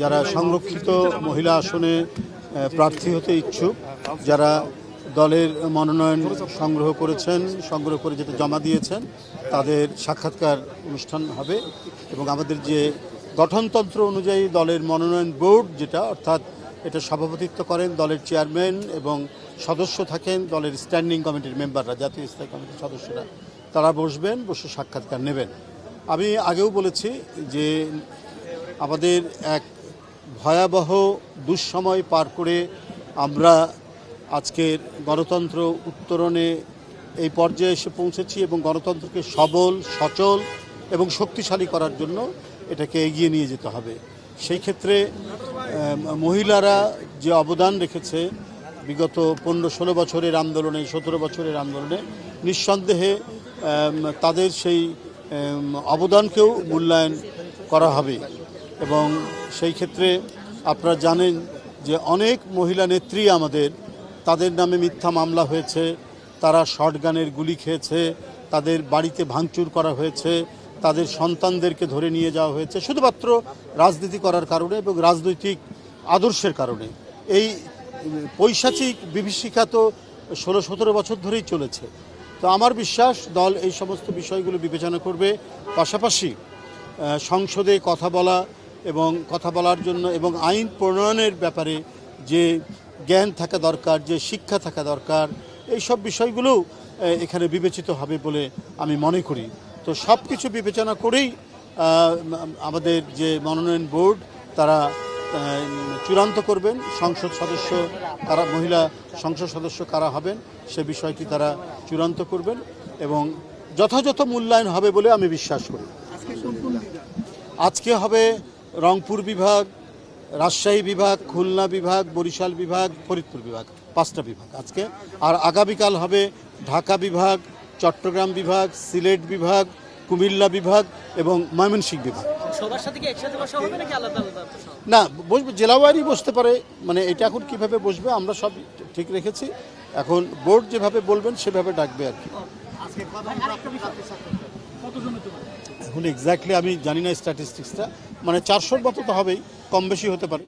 যারা সংরক্ষিত মহিলা আসনে প্রার্থী হতে ইচ্ছুক, যারা দলের মনোনয়ন সংগ্রহ করে যেটা জমা দিয়েছেন, তাদের সাক্ষাৎকার অনুষ্ঠান হবে। এবং আমাদের যে গঠনতন্ত্র অনুযায়ী দলের মনোনয়ন বোর্ড যেটা, অর্থাৎ এটা সভাপতিত্ব করেন দলের চেয়ারম্যান এবং সদস্য থাকেন দলের স্ট্যান্ডিং কমিটির মেম্বাররা, জাতীয় স্থায়ী কমিটির সদস্যরা, তারা বসে সাক্ষাৎকার নেবেন। আমি আগেও বলেছি যে আমাদের এক ভয়াবহ দুঃসময় পার করে আমরা আজকের গণতন্ত্র উত্তরণে এই পর্যায়ে এসে পৌঁছেছি এবং গণতন্ত্রকে সবল, সচল এবং শক্তিশালী করার জন্য এটাকে এগিয়ে নিয়ে যেতে হবে। সেই ক্ষেত্রে মহিলারা যে অবদান রেখেছে বিগত 15-16 বছরের আন্দোলনে, 17 বছরের আন্দোলনে, নিঃসন্দেহে তাদের সেই অবদানকেও মূল্যায়ন করা হবে। এবং সেই ক্ষেত্রে আপনারা জানেন যে অনেক মহিলা নেত্রী তাদের নামে মিথ্যা মামলা হয়েছে, তারা শর্টগানের গুলি খেয়েছে, তাদের বাড়িতে ভাঙচুর করা হয়েছে, তাদের সন্তানদেরকে ধরে নিয়ে যাওয়া হয়েছে শুধুমাত্র রাজনীতি করার কারণে এবং রাজনৈতিক আদর্শের কারণে। এই পৈশাচিক বিভীষিকা তো 16-17 বছর ধরেই চলেছে। তো আমার বিশ্বাস দল এই সমস্ত বিষয়গুলো বিবেচনা করবে। পাশাপাশি সংসদে কথা বলার জন্য এবং আইন প্রণয়নের ব্যাপারে যে জ্ঞান থাকা দরকার, যে শিক্ষা থাকা দরকার, এই সব বিষয়গুলোও এখানে বিবেচিত হবে বলে আমি মনে করি। তো সব কিছু বিবেচনা করেই আমাদের যে মনোনয়ন বোর্ড তারা চূড়ান্ত করবেন মহিলা সংসদ সদস্য কারা হবেন সে বিষয়টি তারা চূড়ান্ত করবেন এবং যথাযথ মূল্যায়ন হবে বলে আমি বিশ্বাস করি। আজকে হবে রংপুর বিভাগ, রাজশাহী বিভাগ, খুলনা বিভাগ, বরিশাল বিভাগ, ফরিদপুর বিভাগ, 5টা বিভাগ আজকে। আর আগামীকাল হবে ঢাকা বিভাগ, চট্টগ্রাম বিভাগ, সিলেট বিভাগ, কুমিল্লা বিভাগ এবং ময়মনসিংহ বিভাগ। সবার সাথে কি একসাথে বসা হবে নাকি আলাদা আলাদা? না, বসবে, জেলাওয়ারি বসতে পারে। মানে এটা এখন কিভাবে বসবে আমরা সব ঠিক রেখেছি, এখন বোর্ড যেভাবে বলবেন সেভাবে ডাকবে আর কি। এখন এক্স্যাক্টলি আমি জানি না স্ট্যাটিস্টিক্সটা, মানে 400-র মতো তো হবেই, কম বেশি হতে পারে।